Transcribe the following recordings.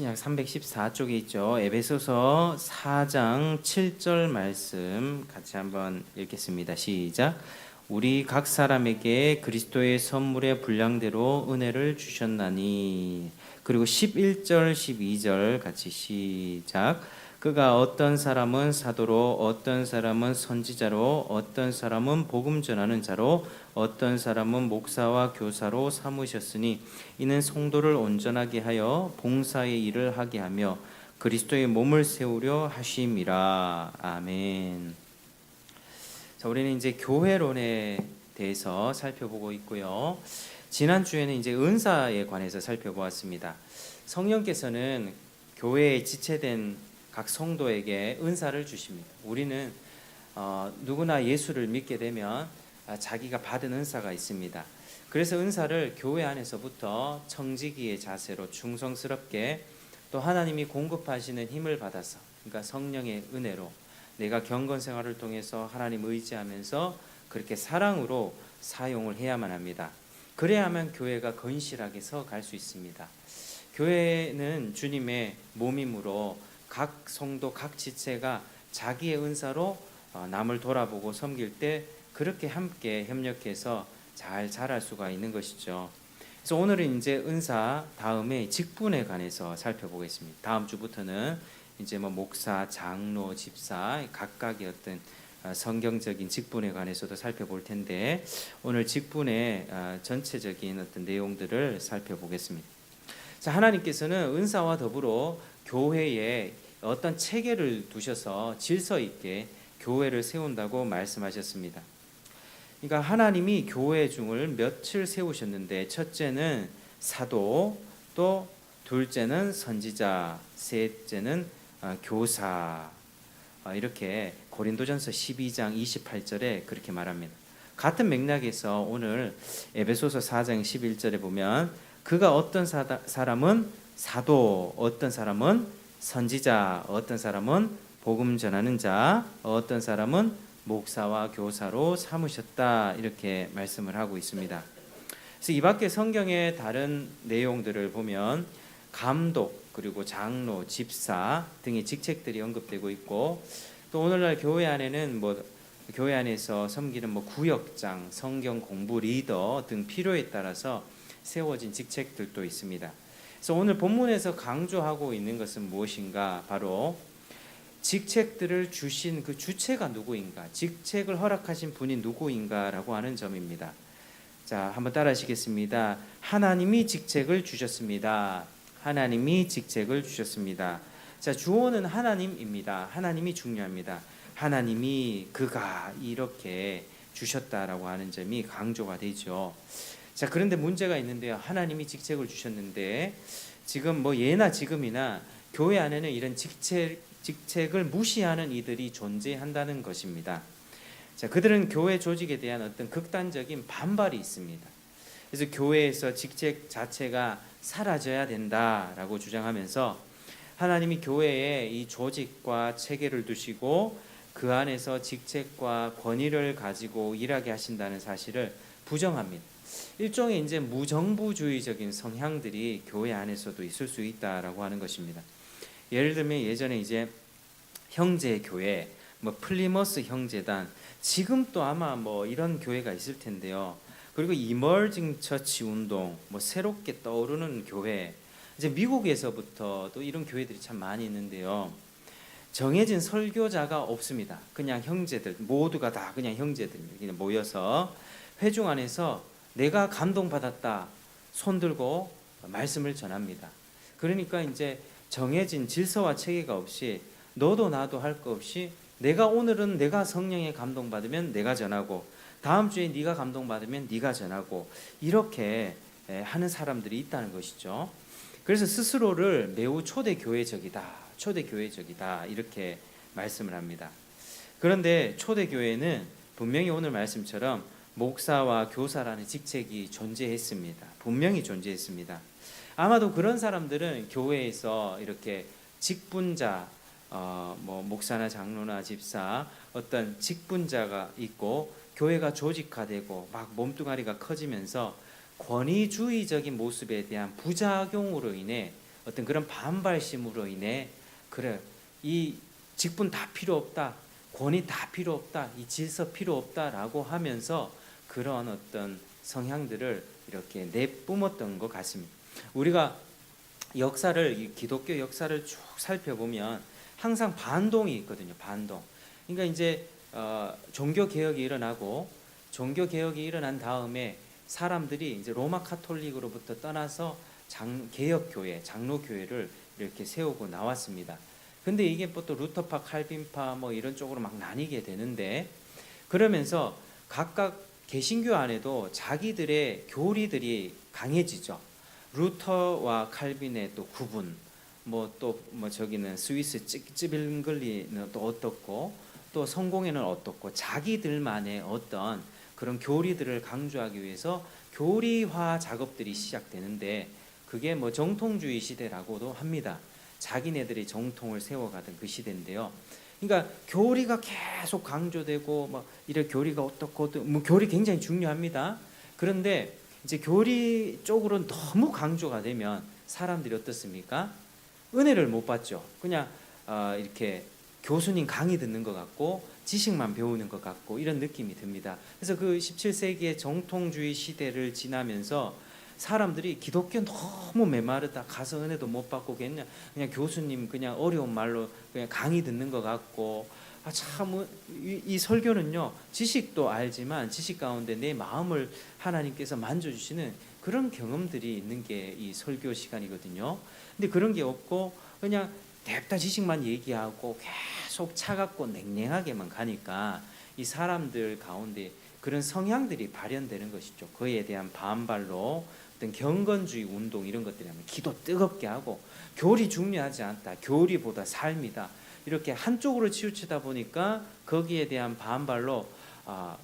신약 314쪽에 있죠. 에베소서 4장 7절 말씀 같이 한번 읽겠습니다. 시작. 우리 각 사람에게 그리스도의 선물의 분량대로 은혜를 주셨나니. 그리고 11절 12절 같이 시작. 그가 어떤 사람은 사도로, 어떤 사람은 선지자로, 어떤 사람은 복음 전하는 자로, 어떤 사람은 목사와 교사로 삼으셨으니 이는 성도를 온전하게 하여 봉사의 일을 하게 하며 그리스도의 몸을 세우려 하심이라. 아멘. 자, 우리는 이제 교회론에 대해서 살펴보고 있고요. 지난 주에는 이제 은사에 관해서 살펴보았습니다. 성령께서는 교회에 지체된 각 성도에게 은사를 주십니다. 우리는 누구나 예수를 믿게 되면 자기가 받은 은사가 있습니다. 그래서 은사를 교회 안에서부터 청지기의 자세로 충성스럽게 또 하나님이 공급하시는 힘을 받아서, 그러니까 성령의 은혜로 내가 경건 생활을 통해서 하나님 의지하면서 그렇게 사랑으로 사용을 해야만 합니다. 그래야만 교회가 건실하게 서갈 수 있습니다. 교회는 주님의 몸이므로 각 성도, 각 지체가 자기의 은사로 남을 돌아보고 섬길 때 그렇게 함께 협력해서 잘 자랄 수가 있는 것이죠. 그래서 오늘은 이제 은사 다음에 직분에 관해서 살펴보겠습니다. 다음 주부터는 이제 목사, 장로, 집사 각각의 어떤 성경적인 직분에 관해서도 살펴볼 텐데 오늘 직분의 전체적인 어떤 내용들을 살펴보겠습니다. 자, 하나님께서는 은사와 더불어 교회에 어떤 체계를 두셔서 질서 있게 교회를 세운다고 말씀하셨습니다. 그러니까 하나님이 교회 중을 몇을 세우셨는데 첫째는 사도, 또 둘째는 선지자, 셋째는 교사, 이렇게 고린도전서 12장 28절에 그렇게 말합니다. 같은 맥락에서 오늘 에베소서 4장 11절에 보면 그가 어떤 사람은 사도, 어떤 사람은 선지자, 어떤 사람은 복음 전하는 자, 어떤 사람은 목사와 교사로 삼으셨다, 이렇게 말씀을 하고 있습니다. 그래서 이 밖에 성경의 다른 내용들을 보면 감독, 그리고 장로, 집사 등의 직책들이 언급되고 있고, 또 오늘날 교회 안에는 교회 안에서 섬기는 구역장, 성경 공부 리더 등 필요에 따라서 세워진 직책들도 있습니다. 그래서 오늘 본문에서 강조하고 있는 것은 무엇인가? 바로 직책들을 주신 그 주체가 누구인가, 직책을 허락하신 분이 누구인가라고 하는 점입니다. 자, 한번 따라하시겠습니다. 하나님이 직책을 주셨습니다. 하나님이 직책을 주셨습니다. 자, 주어는 하나님입니다. 하나님이 중요합니다. 하나님이 그가 이렇게 주셨다라고 하는 점이 강조가 되죠. 자, 그런데 문제가 있는데요. 하나님이 직책을 주셨는데 지금 예나 지금이나 교회 안에는 이런 직책을 무시하는 이들이 존재한다는 것입니다. 자, 그들은 교회 조직에 대한 어떤 극단적인 반발이 있습니다. 그래서 교회에서 직책 자체가 사라져야 된다라고 주장하면서 하나님이 교회에 이 조직과 체계를 두시고 그 안에서 직책과 권위를 가지고 일하게 하신다는 사실을 부정합니다. 일종의 이제 무정부주의적인 성향들이 교회 안에서도 있을 수 있다라고 하는 것입니다. 예를 들면 예전에 이제 형제교회, 플리머스 형제단, 지금 또 아마 이런 교회가 있을 텐데요. 그리고 이머징 처치 운동, 새롭게 떠오르는 교회, 이제 미국에서부터 또 이런 교회들이 참 많이 있는데요. 정해진 설교자가 없습니다. 그냥 형제들 모두가 다 그냥 형제들 모여서 회중 안에서 내가 감동받았다 손 들고 말씀을 전합니다. 그러니까 이제 정해진 질서와 체계가 없이 너도 나도 할 거 없이 오늘은 내가 성령에 감동받으면 내가 전하고 다음 주에 네가 감동받으면 네가 전하고 이렇게 하는 사람들이 있다는 것이죠. 그래서 스스로를 매우 초대교회적이다 이렇게 말씀을 합니다. 그런데 초대교회는 분명히 오늘 말씀처럼 목사와 교사라는 직책이 존재했습니다. 분명히 존재했습니다. 아마도 그런 사람들은 교회에서 이렇게 직분자, 목사나 장로나 집사 어떤 직분자가 있고 교회가 조직화되고 막 몸뚱아리가 커지면서 권위주의적인 모습에 대한 부작용으로 인해 어떤 그런 반발심으로 인해 그래 이 직분 다 필요 없다, 권위 다 필요 없다, 이 질서 필요 없다라고 하면서 그런 어떤 성향들을 이렇게 내뿜었던 것 같습니다. 우리가 역사를 이 기독교 역사를 쭉 살펴보면 항상 반동이 있거든요. 반동. 그러니까 이제 종교 개혁이 일어나고 종교 개혁이 일어난 다음에 사람들이 이제 로마 카톨릭으로부터 떠나서 개혁 교회, 장로 교회를 이렇게 세우고 나왔습니다. 근데 이게 뭐 또 루터파, 칼빈파 뭐 이런 쪽으로 막 나뉘게 되는데 그러면서 각각 개신교 안에도 자기들의 교리들이 강해지죠. 루터와 칼빈의 또 구분, 뭐 또 뭐 저기는 스위스 찌빌글리는 또 어떻고 또 성공회는 어떻고 자기들만의 어떤 그런 교리들을 강조하기 위해서 교리화 작업들이 시작되는데 그게 뭐 정통주의 시대라고도 합니다. 자기네들이 정통을 세워가던 그 시대인데요. 그러니까 교리가 계속 강조되고 뭐 이런 교리가 어떻고 뭐 교리 굉장히 중요합니다. 그런데 이제 교리 쪽으로 너무 강조가 되면 사람들이 어떻습니까? 은혜를 못 받죠. 그냥 이렇게 교수님 강의 듣는 것 같고 지식만 배우는 것 같고 이런 느낌이 듭니다. 그래서 그 17세기의 정통주의 시대를 지나면서 사람들이 기독교 너무 메마르다, 가서 은혜도 못 받고 그냥 교수님 그냥 어려운 말로 그냥 강의 듣는 것 같고 참 이 설교는요 지식도 알지만 지식 가운데 내 마음을 하나님께서 만져주시는 그런 경험들이 있는 게 이 설교 시간이거든요. 근데 그런 게 없고 그냥 냅다 지식만 얘기하고 계속 차갑고 냉랭하게만 가니까 이 사람들 가운데 그런 성향들이 발현되는 것이죠. 그에 대한 반발로 어떤 경건주의 운동 이런 것들이 하면 기도 뜨겁게 하고 교리 중요하지 않다, 교리보다 삶이다 이렇게 한쪽으로 치우치다 보니까 거기에 대한 반발로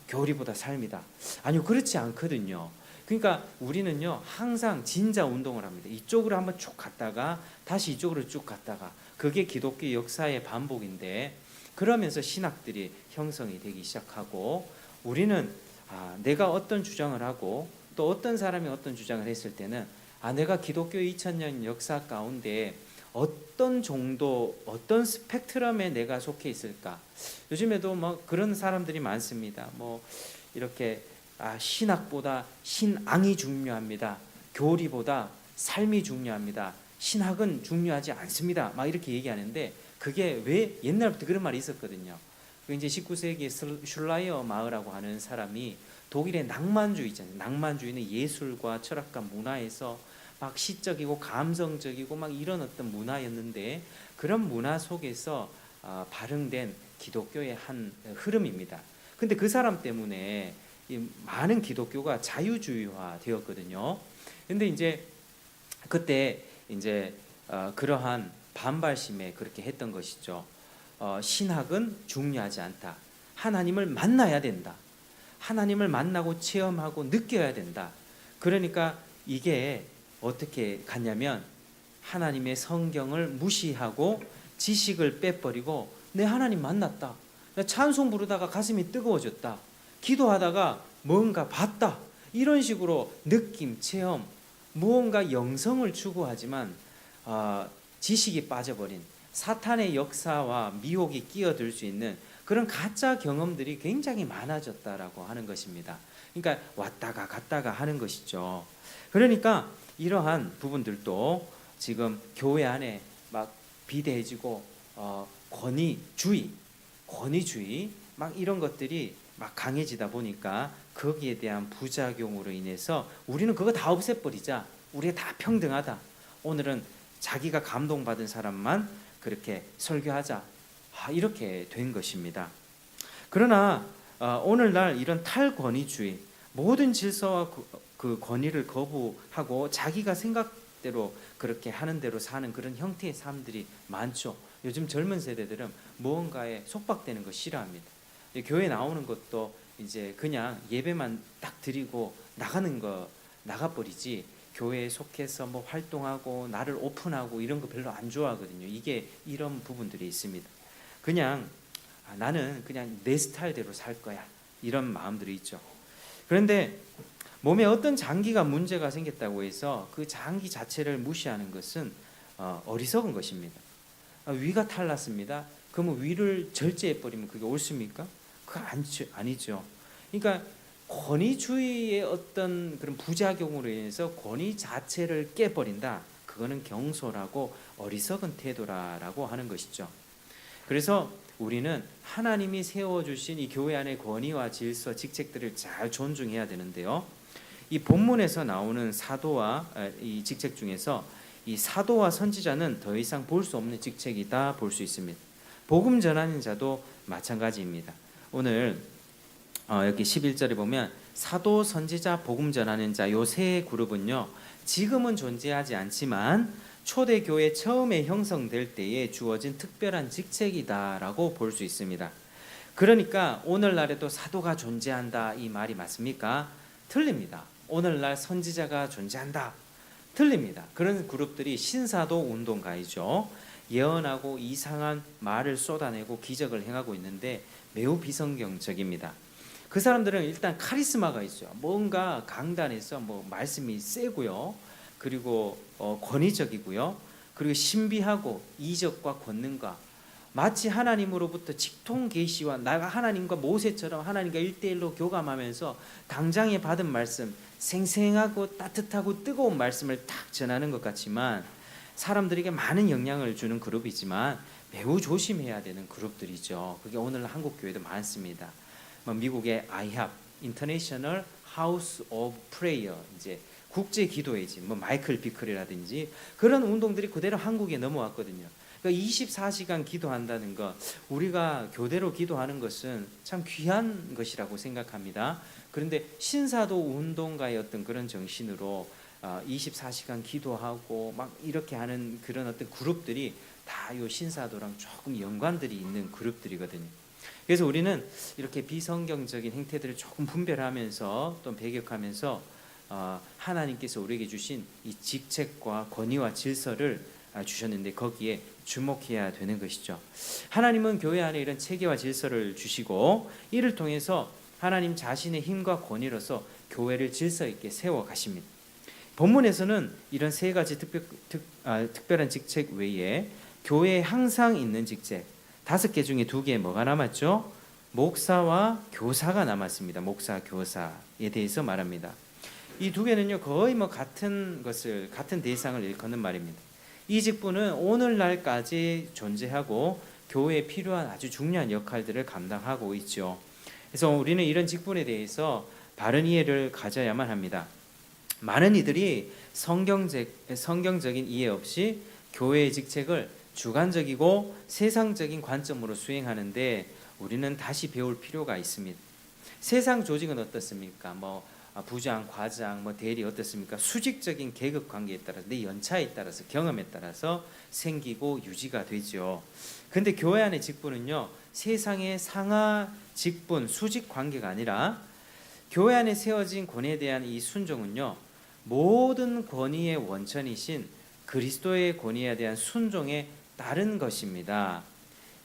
교리보다 삶이다. 아니요, 그렇지 않거든요. 그러니까 우리는요 항상 진자 운동을 합니다. 이쪽으로 한번 쭉 갔다가 다시 이쪽으로 쭉 갔다가 그게 기독교 역사의 반복인데 그러면서 신학들이 형성이 되기 시작하고 우리는 내가 어떤 주장을 하고 또 어떤 사람이 어떤 주장을 했을 때는 내가 기독교 2000년 역사 가운데 어떤 정도 어떤 스펙트럼에 내가 속해 있을까. 요즘에도 뭐 그런 사람들이 많습니다. 뭐 이렇게 신학보다 신앙이 중요합니다. 교리보다 삶이 중요합니다. 신학은 중요하지 않습니다. 막 이렇게 얘기하는데 그게 왜 옛날부터 그런 말이 있었거든요. 그 이제 19세기에 슐라이어 마을이라고 하는 사람이 독일의 낭만주의 있잖아요. 낭만주의는 예술과 철학과 문화에서 막 시적이고 감성적이고 막 이런 어떤 문화였는데 그런 문화 속에서 발흥된 기독교의 한 흐름입니다. 근데 그 사람 때문에 많은 기독교가 자유주의화 되었거든요. 근데 이제 그때 이제 그러한 반발심에 그렇게 했던 것이죠. 신학은 중요하지 않다. 하나님을 만나야 된다. 하나님을 만나고 체험하고 느껴야 된다. 그러니까 이게 어떻게 갔냐면 하나님의 성경을 무시하고 지식을 빼버리고 내 하나님 만났다. 나 찬송 부르다가 가슴이 뜨거워졌다. 기도하다가 뭔가 봤다. 이런 식으로 느낌, 체험, 무언가 영성을 추구하지만 지식이 빠져버린 사탄의 역사와 미혹이 끼어들 수 있는 그런 가짜 경험들이 굉장히 많아졌다라고 하는 것입니다. 그러니까 왔다가 갔다가 하는 것이죠. 그러니까 이러한 부분들도 지금 교회 안에 막 비대해지고 권위주의 막 이런 것들이 막 강해지다 보니까 거기에 대한 부작용으로 인해서 우리는 그거 다 없애버리자. 우리가 다 평등하다. 오늘은 자기가 감동받은 사람만 그렇게 설교하자. 이렇게 된 것입니다. 그러나 오늘날 이런 탈권위주의, 모든 질서와 그 권위를 거부하고 자기가 생각대로 그렇게 하는 대로 사는 그런 형태의 삶들이 많죠. 요즘 젊은 세대들은 무언가에 속박되는 거 싫어합니다. 교회 나오는 것도 이제 그냥 예배만 딱 드리고 나가버리지 교회에 속해서 뭐 활동하고 나를 오픈하고 이런 거 별로 안 좋아하거든요. 이게 이런 부분들이 있습니다. 그냥 나는 그냥 내 스타일대로 살 거야. 이런 마음들이 있죠. 그런데 몸에 어떤 장기가 문제가 생겼다고 해서 그 장기 자체를 무시하는 것은 어리석은 것입니다. 위가 탈났습니다. 그러면 위를 절제해 버리면 그게 옳습니까? 그거 아니죠. 그러니까 권위주의의 어떤 그런 부작용으로 인해서 권위 자체를 깨버린다. 그거는 경솔하고 어리석은 태도라고 하는 것이죠. 그래서 우리는 하나님이 세워주신 이 교회 안의 권위와 질서, 직책들을 잘 존중해야 되는데요. 이 본문에서 나오는 사도와 이 직책 중에서 이 사도와 선지자는 더 이상 볼 수 없는 직책이다 볼 수 있습니다. 복음 전하는 자도 마찬가지입니다. 오늘 여기 11절에 보면 사도, 선지자, 복음 전하는 자 요 세 그룹은요, 지금은 존재하지 않지만 초대교회 처음에 형성될 때에 주어진 특별한 직책이다라고 볼 수 있습니다. 그러니까 오늘날에도 사도가 존재한다 이 말이 맞습니까? 틀립니다. 오늘날 선지자가 존재한다. 틀립니다. 그런 그룹들이 신사도 운동가이죠. 예언하고 이상한 말을 쏟아내고 기적을 행하고 있는데 매우 비성경적입니다. 그 사람들은 일단 카리스마가 있어요. 뭔가 강단에서 말씀이 세고요. 그리고 권위적이고요. 그리고 신비하고 이적과 권능과 마치 하나님으로부터 직통 계시와 나가 하나님과 모세처럼 하나님과 1대1로 교감하면서 당장에 받은 말씀, 생생하고 따뜻하고 뜨거운 말씀을 딱 전하는 것 같지만 사람들에게 많은 영향을 주는 그룹이지만 매우 조심해야 되는 그룹들이죠. 그게 오늘 한국 교회도 많습니다. 미국의 IHOP, International House of Prayer, 이제 국제 기도회지, 마이클 비클이라든지 그런 운동들이 그대로 한국에 넘어왔거든요. 그러니까 24시간 기도한다는 것, 우리가 교대로 기도하는 것은 참 귀한 것이라고 생각합니다. 그런데 신사도 운동가의 어떤 그런 정신으로 24시간 기도하고 막 이렇게 하는 그런 어떤 그룹들이 다 요 신사도랑 조금 연관들이 있는 그룹들이거든요. 그래서 우리는 이렇게 비성경적인 행태들을 조금 분별하면서 또 배격하면서 하나님께서 우리에게 주신 이 직책과 권위와 질서를 주셨는데 거기에 주목해야 되는 것이죠. 하나님은 교회 안에 이런 체계와 질서를 주시고 이를 통해서 하나님 자신의 힘과 권위로서 교회를 질서 있게 세워 가십니다. 본문에서는 이런 세 가지 특별한 직책 외에 교회에 항상 있는 직책 5개 중에 2개 뭐가 남았죠? 목사와 교사가 남았습니다. 목사, 교사에 대해서 말합니다. 이 2개는요 거의 같은 대상을 일컫는 말입니다. 이 직분은 오늘날까지 존재하고 교회에 필요한 아주 중요한 역할들을 감당하고 있죠. 그래서 우리는 이런 직분에 대해서 바른 이해를 가져야만 합니다. 많은 이들이 성경적인 이해 없이 교회의 직책을 주관적이고 세상적인 관점으로 수행하는데 우리는 다시 배울 필요가 있습니다. 세상 조직은 어떻습니까? 부장, 과장, 대리 어떻습니까? 수직적인 계급 관계에 따라서 내 연차에 따라서 경험에 따라서 생기고 유지가 되죠. 그런데 교회 안의 직분은요 세상의 상하 직분, 수직 관계가 아니라 교회 안에 세워진 권위에 대한 이 순종은요 모든 권위의 원천이신 그리스도의 권위에 대한 순종에 따른 것입니다.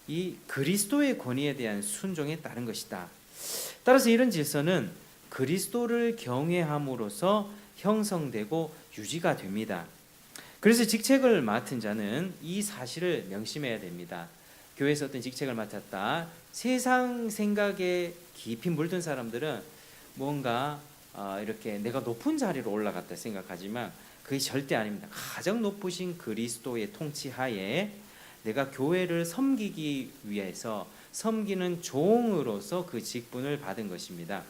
이 그리스도의 권위에 대한 순종에 따른 것이다. 따라서 이런 질서는 그리스도를 경외함으로써 형성되고 유지가 됩니다. 그래서 직책을 맡은 자는 이 사실을 명심해야 됩니다. 교회에서 어떤 직책을 맡았다. 세상 생각에 깊이 물든 사람들은 뭔가 이렇게 내가 높은 자리로 올라갔다 생각하지만 그게 절대 아닙니다. 가장 높으신 그리스도의 통치하에 내가 교회를 섬기기 위해서 섬기는 종으로서 그 직분을 받은 것입니다.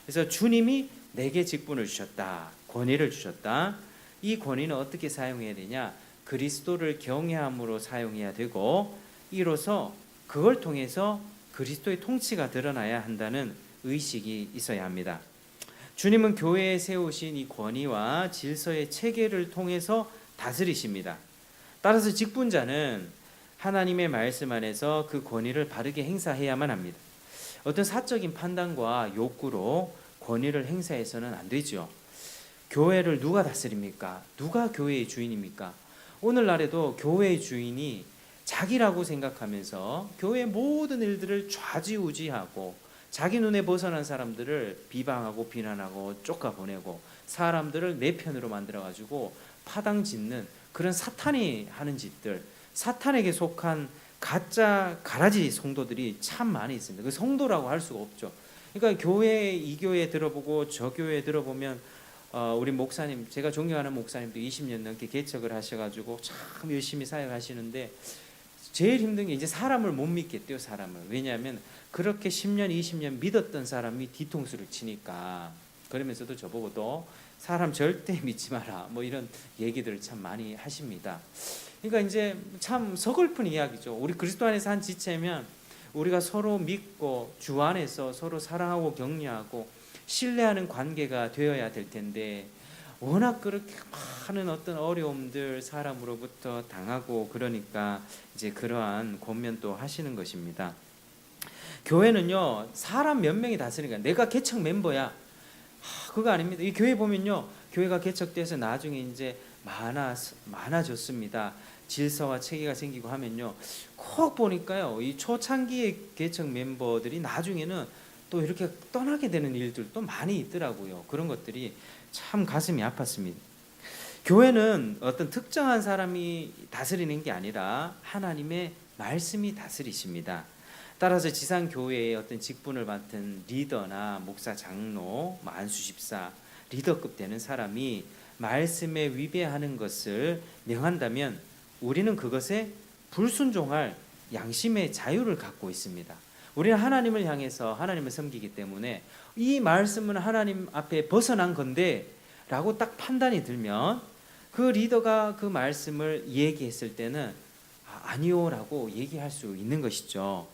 그래서 주님이 내게 직분을 주셨다. 권위를 주셨다. 이 권위는 어떻게 사용해야 되냐? 그리스도를 경외함으로 사용해야 되고 이로써 그걸 통해서 그리스도의 통치가 드러나야 한다는 의식이 있어야 합니다. 주님은 교회에 세우신 이 권위와 질서의 체계를 통해서 다스리십니다. 따라서 직분자는 하나님의 말씀 안에서 그 권위를 바르게 행사해야만 합니다. 어떤 사적인 판단과 욕구로 권위를 행사해서는 안 되죠. 교회를 누가 다스립니까? 누가 교회의 주인입니까? 오늘날에도 교회의 주인이 자기라고 생각하면서 교회의 모든 일들을 좌지우지하고 자기 눈에 벗어난 사람들을 비방하고 비난하고 쫓아보내고 사람들을 내 편으로 만들어가지고 파당짓는 그런 사탄이 하는 짓들, 사탄에게 속한 가짜 가라지 성도들이 참 많이 있습니다. 그 성도라고 할 수가 없죠. 그러니까 교회 이 교회 들어보고 저 교회 들어보면 우리 목사님, 제가 존경하는 목사님도 20년 넘게 개척을 하셔가지고 참 열심히 사역하시는데 제일 힘든 게 이제 사람을 못 믿겠대요. 사람을. 왜냐하면 그렇게 10년 20년 믿었던 사람이 뒤통수를 치니까. 그러면서도 저보고도 사람 절대 믿지 마라 뭐 이런 얘기들을 참 많이 하십니다. 그러니까 이제 참 서글픈 이야기죠. 우리 그리스도 안에서 한 지체면 우리가 서로 믿고 주 안에서 서로 사랑하고 격려하고 신뢰하는 관계가 되어야 될 텐데 워낙 그렇게 많은 어떤 어려움들 사람으로부터 당하고 그러니까 이제 그러한 권면도 하시는 것입니다. 교회는요 사람 몇 명이 다스리니까 내가 개척 멤버야 그거 아닙니다. 이 교회 보면요 교회가 개척돼서 나중에 이제 많아졌습니다. 질서와 체계가 생기고 하면요 꼭 보니까요 이 초창기의 개척 멤버들이 나중에는 또 이렇게 떠나게 되는 일들도 많이 있더라고요. 그런 것들이 참 가슴이 아팠습니다. 교회는 어떤 특정한 사람이 다스리는 게 아니라 하나님의 말씀이 다스리십니다. 따라서 지상교회의 어떤 직분을 맡은 리더나 목사, 장로, 안수집사, 리더급 되는 사람이 말씀에 위배하는 것을 명한다면 우리는 그것에 불순종할 양심의 자유를 갖고 있습니다. 우리는 하나님을 향해서 하나님을 섬기기 때문에 이 말씀은 하나님 앞에 벗어난 건데 라고 딱 판단이 들면 그 리더가 그 말씀을 얘기했을 때는 아니요 라고 얘기할 수 있는 것이죠.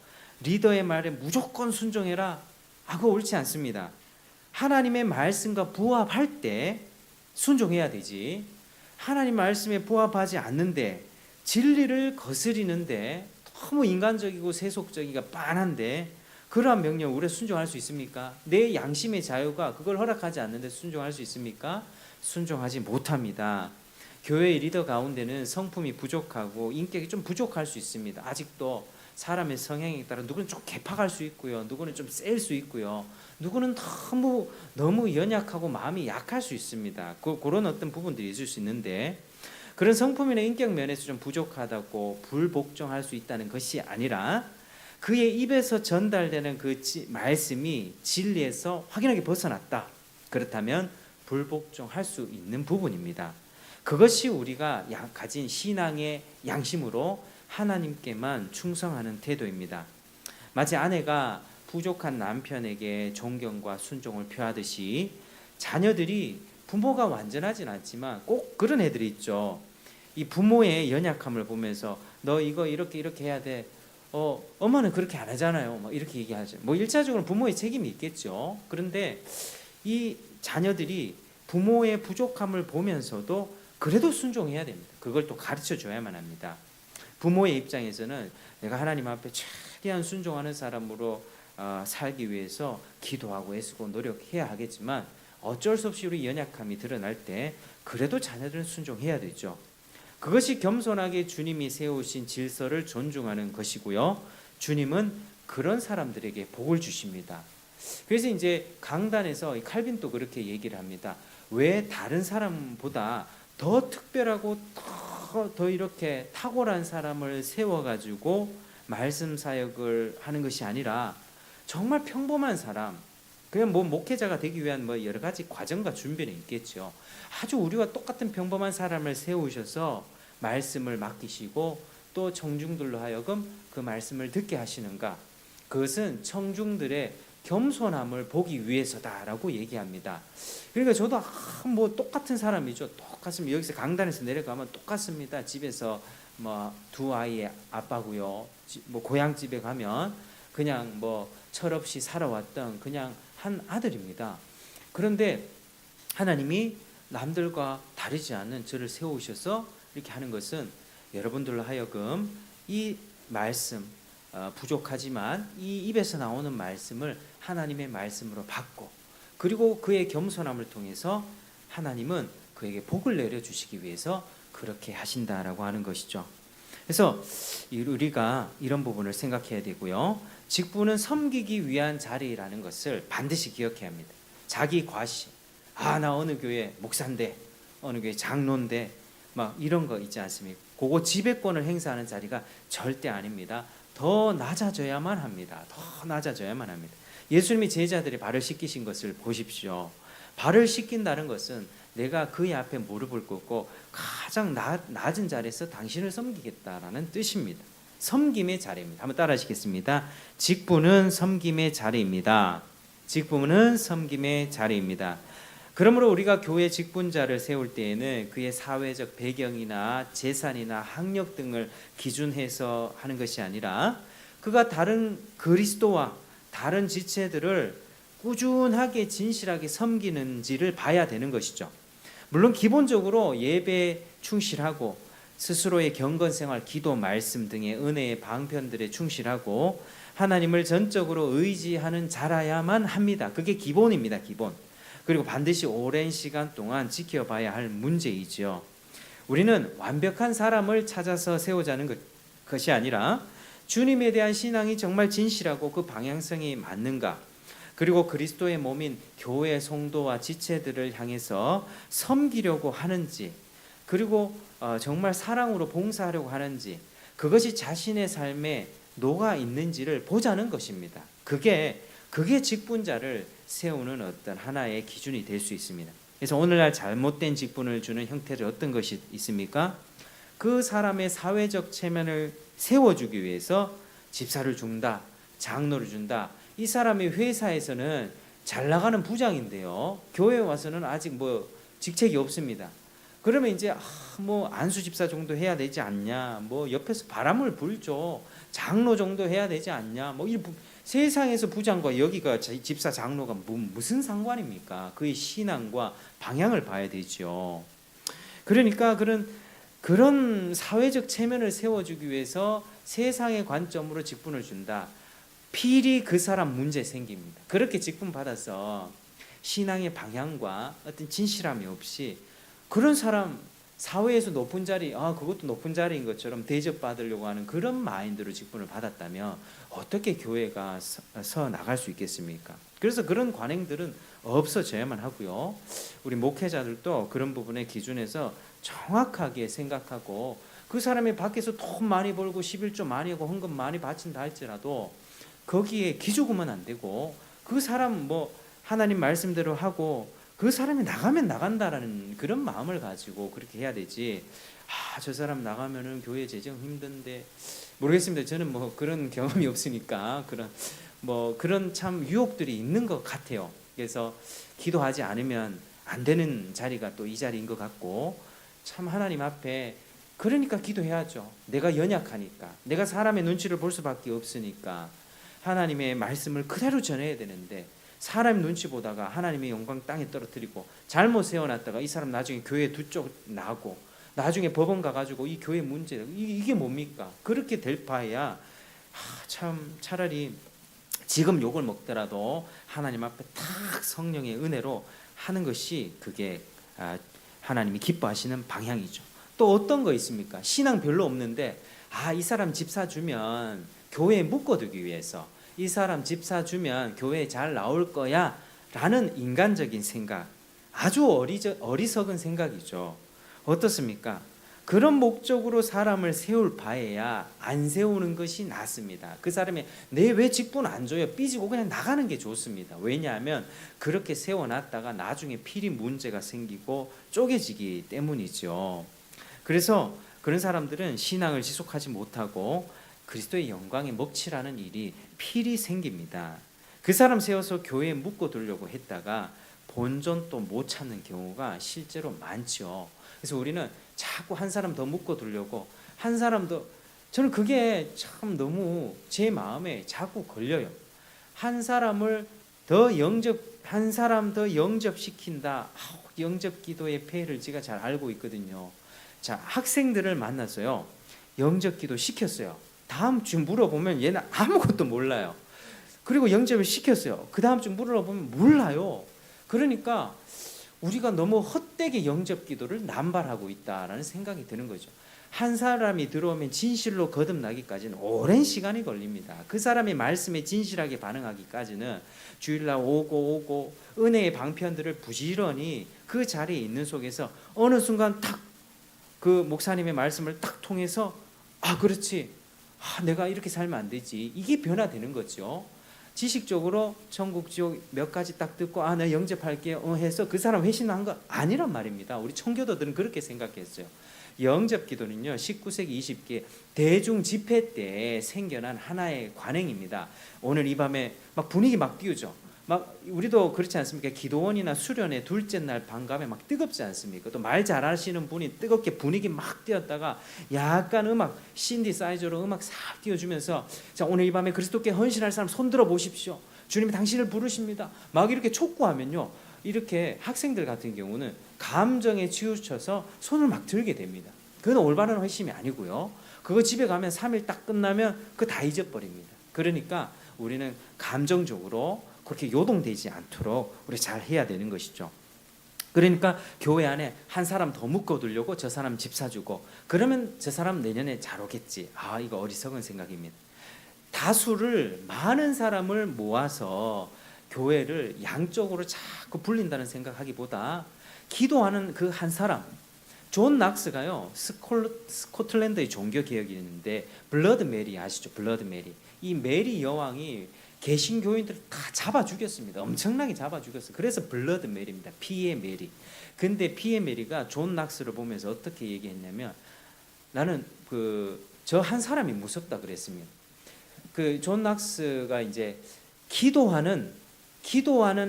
리더의 말에 무조건 순종해라 그거 옳지 않습니다. 하나님의 말씀과 부합할 때 순종해야 되지 하나님 말씀에 부합하지 않는데 진리를 거스리는데 너무 인간적이고 세속적이가 빤한데 그러한 명령 우리가 순종할 수 있습니까? 내 양심의 자유가 그걸 허락하지 않는데 순종할 수 있습니까? 순종하지 못합니다. 교회의 리더 가운데는 성품이 부족하고 인격이 좀 부족할 수 있습니다. 아직도 사람의 성향에 따라 누구는 좀 개팍할 수 있고요. 누구는 좀 셀 수 있고요. 누구는 너무 연약하고 마음이 약할 수 있습니다. 그런 어떤 부분들이 있을 수 있는데 그런 성품이나 인격 면에서 좀 부족하다고 불복종할 수 있다는 것이 아니라 그의 입에서 전달되는 그 말씀이 진리에서 확연하게 벗어났다. 그렇다면 불복종할 수 있는 부분입니다. 그것이 우리가 가진 신앙의 양심으로 하나님께만 충성하는 태도입니다. 마치 아내가 부족한 남편에게 존경과 순종을 표하듯이 자녀들이 부모가 완전하진 않지만 꼭 그런 애들이 있죠. 이 부모의 연약함을 보면서 너 이거 이렇게 해야 돼. 엄마는 그렇게 안 하잖아요. 막 이렇게 얘기하죠. 뭐 일차적으로 부모의 책임이 있겠죠. 그런데 이 자녀들이 부모의 부족함을 보면서도 그래도 순종해야 됩니다. 그걸 또 가르쳐 줘야만 합니다. 부모의 입장에서는 내가 하나님 앞에 최대한 순종하는 사람으로 살기 위해서 기도하고 애쓰고 노력해야 하겠지만 어쩔 수 없이 우리 연약함이 드러날 때 그래도 자녀들은 순종해야 되죠. 그것이 겸손하게 주님이 세우신 질서를 존중하는 것이고요. 주님은 그런 사람들에게 복을 주십니다. 그래서 이제 강단에서 칼빈도 그렇게 얘기를 합니다. 왜 다른 사람보다 더 특별하고 더 이렇게 탁월한 사람을 세워가지고 말씀 사역을 하는 것이 아니라 정말 평범한 사람, 그냥 뭐 목회자가 되기 위한 뭐 여러 가지 과정과 준비는 있겠죠. 아주 우리와 똑같은 평범한 사람을 세우셔서 말씀을 맡기시고 또 청중들로 하여금 그 말씀을 듣게 하시는가? 그것은 청중들의 겸손함을 보기 위해서다라고 얘기합니다. 그러니까 저도 뭐 똑같은 사람이죠. 똑같습니다. 여기서 강단에서 내려가면 똑같습니다. 집에서 뭐 두 아이의 아빠고요. 뭐 고향집에 가면 그냥 뭐 철없이 살아왔던 그냥 한 아들입니다. 그런데 하나님이 남들과 다르지 않은 저를 세우셔서 이렇게 하는 것은 여러분들로 하여금 이 말씀 부족하지만 이 입에서 나오는 말씀을 하나님의 말씀으로 받고 그리고 그의 겸손함을 통해서 하나님은 그에게 복을 내려주시기 위해서 그렇게 하신다라고 하는 것이죠. 그래서 우리가 이런 부분을 생각해야 되고요. 직분은 섬기기 위한 자리라는 것을 반드시 기억해야 합니다. 자기 과시, 나 어느 교회 목사인데 어느 교회 장로인데 막 이런 거 있지 않습니까? 그거 지배권을 행사하는 자리가 절대 아닙니다. 더 낮아져야만 합니다. 더 낮아져야만 합니다. 예수님이 제자들의 발을 씻기신 것을 보십시오. 발을 씻긴다는 것은 내가 그의 앞에 무릎을 꿇고 가장 낮은 자리에서 당신을 섬기겠다라는 뜻입니다. 섬김의 자리입니다. 한번 따라 하시겠습니다. 직분은 섬김의 자리입니다. 직분은 섬김의 자리입니다. 그러므로 우리가 교회 직분자를 세울 때에는 그의 사회적 배경이나 재산이나 학력 등을 기준해서 하는 것이 아니라 그가 다른 그리스도와 다른 지체들을 꾸준하게 진실하게 섬기는지를 봐야 되는 것이죠. 물론 기본적으로 예배에 충실하고 스스로의 경건생활, 기도, 말씀 등의 은혜의 방편들에 충실하고 하나님을 전적으로 의지하는 자라야만 합니다. 그게 기본입니다. 기본. 그리고 반드시 오랜 시간 동안 지켜봐야 할 문제이죠. 우리는 완벽한 사람을 찾아서 세우자는 것이 아니라 주님에 대한 신앙이 정말 진실하고 그 방향성이 맞는가, 그리고 그리스도의 몸인 교회 성도와 지체들을 향해서 섬기려고 하는지, 그리고 정말 사랑으로 봉사하려고 하는지, 그것이 자신의 삶에 녹아 있는지를 보자는 것입니다. 그게 직분자를 세우는 어떤 하나의 기준이 될 수 있습니다. 그래서 오늘날 잘못된 직분을 주는 형태들 어떤 것이 있습니까? 그 사람의 사회적 체면을 세워주기 위해서 집사를 준다, 장로를 준다. 이 사람이 회사에서는 잘 나가는 부장인데요, 교회에 와서는 아직 직책이 없습니다. 그러면 이제 안수 집사 정도 해야 되지 않냐, 옆에서 바람을 불죠, 장로 정도 해야 되지 않냐, 세상에서 부장과 여기가 집사 장로가 무슨 상관입니까? 그의 신앙과 방향을 봐야 되죠. 그러니까 그런 사회적 체면을 세워주기 위해서 세상의 관점으로 직분을 준다. 필히 그 사람 문제 생깁니다. 그렇게 직분 받아서 신앙의 방향과 어떤 진실함이 없이 그런 사람 사회에서 높은 자리, 그것도 높은 자리인 것처럼 대접받으려고 하는 그런 마인드로 직분을 받았다면 어떻게 교회가 서 나갈 수 있겠습니까? 그래서 그런 관행들은 없어져야만 하고요. 우리 목회자들도 그런 부분의 기준에서 정확하게 생각하고, 그 사람이 밖에서 돈 많이 벌고 11조 많이 하고 헌금 많이 바친다 할지라도 거기에 기죽으면 안 되고, 그 사람 하나님 말씀대로 하고 그 사람이 나가면 나간다라는 그런 마음을 가지고 그렇게 해야 되지. 저 사람 나가면은 교회 재정 힘든데, 모르겠습니다. 저는 그런 경험이 없으니까 그런 참 유혹들이 있는 것 같아요. 그래서 기도하지 않으면 안 되는 자리가 또 이 자리인 것 같고, 참 하나님 앞에 그러니까 기도해야죠. 내가 연약하니까, 내가 사람의 눈치를 볼 수밖에 없으니까 하나님의 말씀을 그대로 전해야 되는데, 사람 눈치 보다가 하나님의 영광 땅에 떨어뜨리고 잘못 세워놨다가 이 사람 나중에 교회 두 쪽 나고 나중에 법원 가가지고 이 교회 문제 이게 뭡니까? 그렇게 될 바에야 참 차라리 지금 욕을 먹더라도 하나님 앞에 탁 성령의 은혜로 하는 것이 그게 하나님이 기뻐하시는 방향이죠. 또 어떤 거 있습니까? 신앙 별로 없는데 이 사람 집사 주면 교회에 묶어두기 위해서, 이 사람 집사 주면 교회에 잘 나올 거야 라는 인간적인 생각, 아주 어리석은 생각이죠. 어떻습니까? 그런 목적으로 사람을 세울 바에야 안 세우는 것이 낫습니다. 그 사람이 내 왜 직분 안 줘요? 삐지고 그냥 나가는 게 좋습니다. 왜냐하면 그렇게 세워놨다가 나중에 필히 문제가 생기고 쪼개지기 때문이죠. 그래서 그런 사람들은 신앙을 지속하지 못하고 그리스도의 영광에 먹칠하는 일이 필히 생깁니다. 그 사람 세워서 교회에 묶어두려고 했다가 본전 또 못 찾는 경우가 실제로 많죠. 그래서 우리는 자꾸 한 사람 더 묶어두려고, 한 사람 더, 저는 그게 참 너무 제 마음에 자꾸 걸려요. 한 사람 더 영접시킨다. 영접 기도의 폐해를 제가 잘 알고 있거든요. 자, 학생들을 만났어요. 영접 기도 시켰어요. 다음 주 물어보면 얘는 아무것도 몰라요. 그리고 영접을 시켰어요. 그 다음 주 물어보면 몰라요. 그러니까 우리가 너무 헛되게 영접 기도를 남발하고 있다라는 생각이 드는 거죠. 한 사람이 들어오면 진실로 거듭나기까지는 오랜 시간이 걸립니다. 그 사람의 말씀에 진실하게 반응하기까지는 주일날 오고 은혜의 방편들을 부지런히 그 자리에 있는 속에서 어느 순간 탁 그 목사님의 말씀을 딱 통해서 그렇지. 내가 이렇게 살면 안 되지. 이게 변화되는 거죠. 지식적으로 천국 지옥 몇 가지 딱 듣고 나 영접할게 해서 그 사람 회신한 거 아니란 말입니다. 우리 청교도들은 그렇게 생각했어요. 영접 기도는요 19세기 20기 대중 집회 때 생겨난 하나의 관행입니다. 오늘 이 밤에 막 분위기 막 띄우죠. 막 우리도 그렇지 않습니까? 기도원이나 수련회 둘째 날 반감에 막 뜨겁지 않습니까? 또 말 잘하시는 분이 뜨겁게 분위기 막 띄웠다가 약간 음악 신디사이저로 음악 싹 띄워주면서 자 오늘 이 밤에 그리스도께 헌신할 사람 손 들어 보십시오. 주님이 당신을 부르십니다. 막 이렇게 촉구하면요 이렇게 학생들 같은 경우는 감정에 치우쳐서 손을 막 들게 됩니다. 그건 올바른 회심이 아니고요. 그거 집에 가면 3일 딱 끝나면 그거 다 잊어버립니다. 그러니까 우리는 감정적으로 그렇게 요동되지 않도록 우리 잘 해야 되는 것이죠. 그러니까 교회 안에 한 사람 더 묶어두려고 저 사람 집 사주고 그러면 저 사람 내년에 잘 오겠지. 이거 어리석은 생각입니다. 다수를 많은 사람을 모아서 교회를 양쪽으로 자꾸 불린다는 생각하기보다 기도하는 그 한 사람 존 낙스가요 스코틀랜드의 종교 개혁이 있는데 블러드 메리 아시죠? 블러드 메리 이 메리 여왕이 개신교인들을 다 잡아 죽였습니다. 엄청나게 잡아 죽였어요. 그래서 블러드 메리입니다. 피의 메리. 근데 피의 메리가 존 낙스를 보면서 어떻게 얘기했냐면 나는 저 한 사람이 무섭다 그랬습니다. 그 존 낙스가 이제 기도하는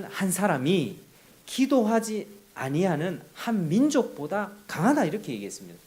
한 사람이 기도하지 아니하는 한 민족보다 강하다 이렇게 얘기했습니다.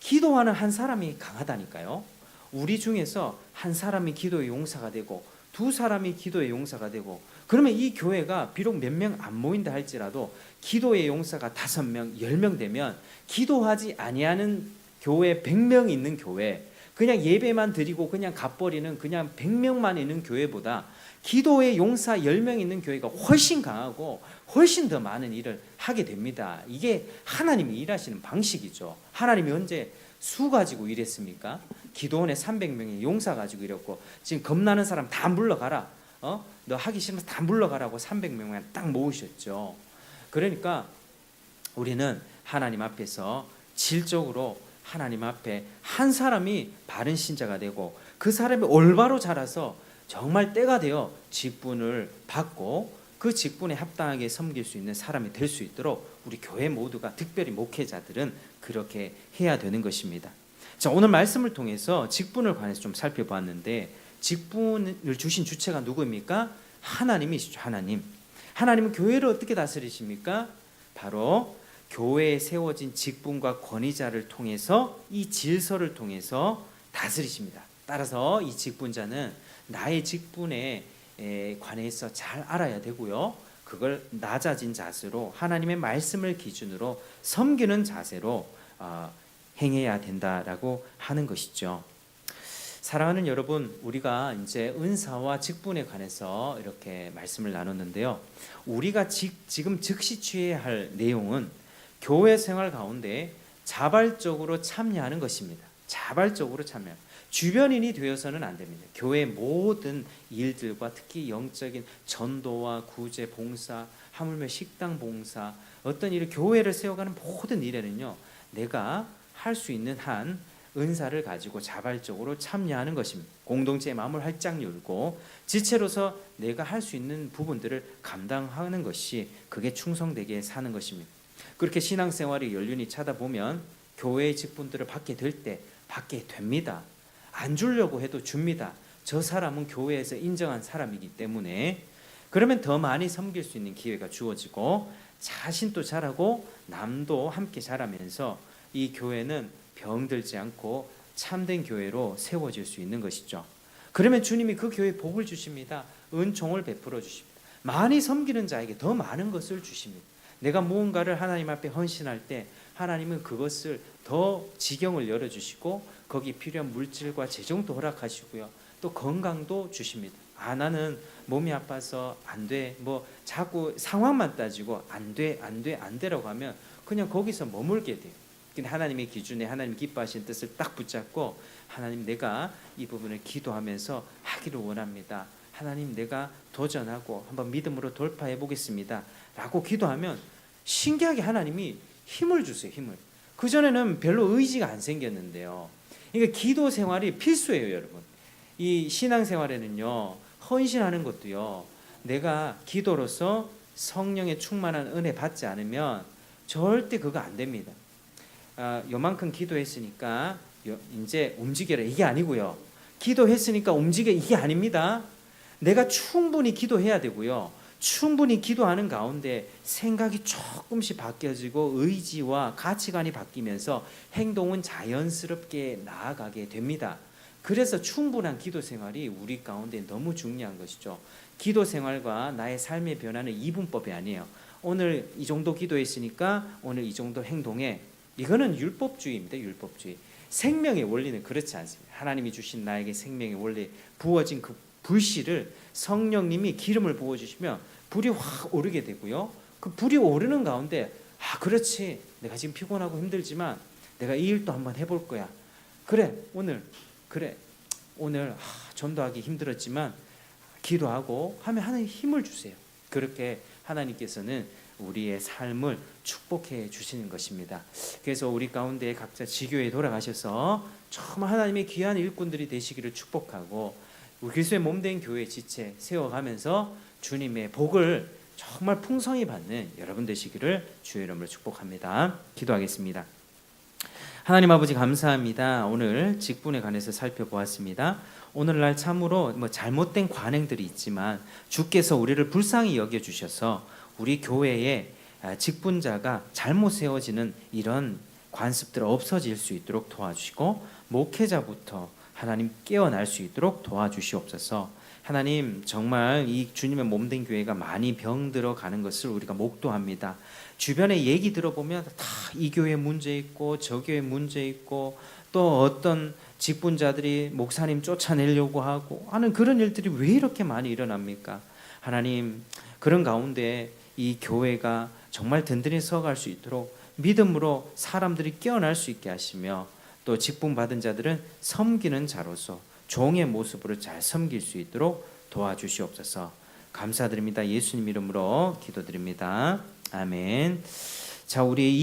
기도하는 한 사람이 강하다니까요. 우리 중에서 한 사람이 기도의 용사가 되고 두 사람이 기도의 용사가 되고 그러면 이 교회가 비록 몇 명 안 모인다 할지라도 기도의 용사가 5명, 10명 되면 기도하지 아니하는 교회 100명 있는 교회 그냥 예배만 드리고 그냥 갚버리는 그냥 100명만 있는 교회보다 기도의 용사 10명 있는 교회가 훨씬 강하고 훨씬 더 많은 일을 하게 됩니다. 이게 하나님이 일하시는 방식이죠. 하나님이 언제 수 가지고 일했습니까? 기도원에 300명의 용사 가지고 일했고 지금 겁나는 사람 다 물러가라. 너 하기 싫으면 다 물러가라고 300명만 딱 모으셨죠. 그러니까 우리는 하나님 앞에서 질적으로 하나님 앞에 한 사람이 바른 신자가 되고 그 사람이 올바로 자라서 정말 때가 되어 직분을 받고 그 직분에 합당하게 섬길 수 있는 사람이 될 수 있도록 우리 교회 모두가 특별히 목회자들은 그렇게 해야 되는 것입니다. 자, 오늘 말씀을 통해서 직분을 관해서 좀 살펴보았는데 직분을 주신 주체가 누구입니까? 하나님이시죠. 하나님은 교회를 어떻게 다스리십니까? 바로 교회에 세워진 직분과 권위자를 통해서 이 질서를 통해서 다스리십니다. 따라서 이 직분자는 나의 직분에 관해서 잘 알아야 되고요. 그걸 낮아진 자세로 하나님의 말씀을 기준으로 섬기는 자세로 행해야 된다라고 하는 것이죠. 사랑하는 여러분, 우리가 이제 은사와 직분에 관해서 이렇게 말씀을 나눴는데요. 우리가 지금 즉시 취해야 할 내용은 교회 생활 가운데 자발적으로 참여하는 것입니다. 자발적으로 참여. 주변인이 되어서는 안 됩니다. 교회 모든 일들과 특히 영적인 전도와 구제, 봉사, 하물며 식당 봉사, 어떤 일을 교회를 세워가는 모든 일에는요. 내가 할 수 있는 한 은사를 가지고 자발적으로 참여하는 것입니다. 공동체의 마음을 활짝 열고 지체로서 내가 할 수 있는 부분들을 감당하는 것이 그게 충성되게 사는 것입니다. 그렇게 신앙생활이 연륜히 차다 보면 교회의 직분들을 받게 될 때 받게 됩니다. 안 주려고 해도 줍니다. 저 사람은 교회에서 인정한 사람이기 때문에 그러면 더 많이 섬길 수 있는 기회가 주어지고 자신도 자라고 남도 함께 자라면서 이 교회는 병들지 않고 참된 교회로 세워질 수 있는 것이죠. 그러면 주님이 그 교회에 복을 주십니다. 은총을 베풀어 주십니다. 많이 섬기는 자에게 더 많은 것을 주십니다. 내가 무언가를 하나님 앞에 헌신할 때 하나님은 그것을 더 지경을 열어주시고 거기 필요한 물질과 재정도 허락하시고요. 또 건강도 주십니다. 나는 몸이 아파서 안 돼. 자꾸 상황만 따지고 안 돼라고 하면 그냥 거기서 머물게 돼요. 하나님의 기준에 하나님 기뻐하시는 뜻을 딱 붙잡고 하나님 내가 이 부분을 기도하면서 하기를 원합니다. 하나님 내가 도전하고 한번 믿음으로 돌파해 보겠습니다. 라고 기도하면 신기하게 하나님이 힘을 주세요. 힘을. 그전에는 별로 의지가 안 생겼는데요. 그러니까 기도 생활이 필수예요, 여러분. 이 신앙생활에는요, 헌신하는 것도요, 내가 기도로서 성령의 충만한 은혜 받지 않으면 절대 그거 안 됩니다. 요만큼 기도했으니까 이제 움직여라, 이게 아니고요. 기도했으니까 움직여, 이게 아닙니다. 내가 충분히 기도해야 되고요. 충분히 기도하는 가운데 생각이 조금씩 바뀌어지고 의지와 가치관이 바뀌면서 행동은 자연스럽게 나아가게 됩니다. 그래서 충분한 기도 생활이 우리 가운데 너무 중요한 것이죠. 기도 생활과 나의 삶의 변화는 이분법이 아니에요. 오늘 이 정도 기도했으니까 오늘 이 정도 행동해. 이거는 율법주의입니다. 율법주의. 생명의 원리는 그렇지 않습니다. 하나님이 주신 나에게 생명의 원리, 부어진 그 불씨를 성령님이 기름을 부어주시면 불이 확 오르게 되고요. 그 불이 오르는 가운데 그렇지, 내가 지금 피곤하고 힘들지만 내가 이 일도 한번 해볼 거야. 그래 오늘 전도하기 힘들었지만 기도하고 하면 하나님 힘을 주세요. 그렇게 하나님께서는 우리의 삶을 축복해 주시는 것입니다. 그래서 우리 가운데 각자 지교에 돌아가셔서 정말 하나님의 귀한 일꾼들이 되시기를 축복하고 우리 그리스도의 몸된 교회 지체 세워가면서 주님의 복을 정말 풍성히 받는 여러분 되시기를 주의 이름으로 축복합니다. 기도하겠습니다. 하나님 아버지 감사합니다. 오늘 직분에 관해서 살펴보았습니다. 오늘날 참으로 잘못된 관행들이 있지만 주께서 우리를 불쌍히 여겨주셔서 우리 교회에 직분자가 잘못 세워지는 이런 관습들 없어질 수 있도록 도와주시고 목회자부터 하나님 깨어날 수 있도록 도와주시옵소서. 하나님 정말 이 주님의 몸된 교회가 많이 병들어 가는 것을 우리가 목도합니다. 주변에 얘기 들어보면 다 이 교회 문제 있고 저 교회 문제 있고 또 어떤 직분자들이 목사님 쫓아내려고 하고 하는 그런 일들이 왜 이렇게 많이 일어납니까? 하나님 그런 가운데 이 교회가 정말 든든히 서갈 수 있도록 믿음으로 사람들이 깨어날 수 있게 하시며 또 직분 받은 자들은 섬기는 자로서 종의 모습으로 잘 섬길 수 있도록 도와주시옵소서. 감사드립니다. 예수님 이름으로 기도드립니다. 아멘. 자, 우리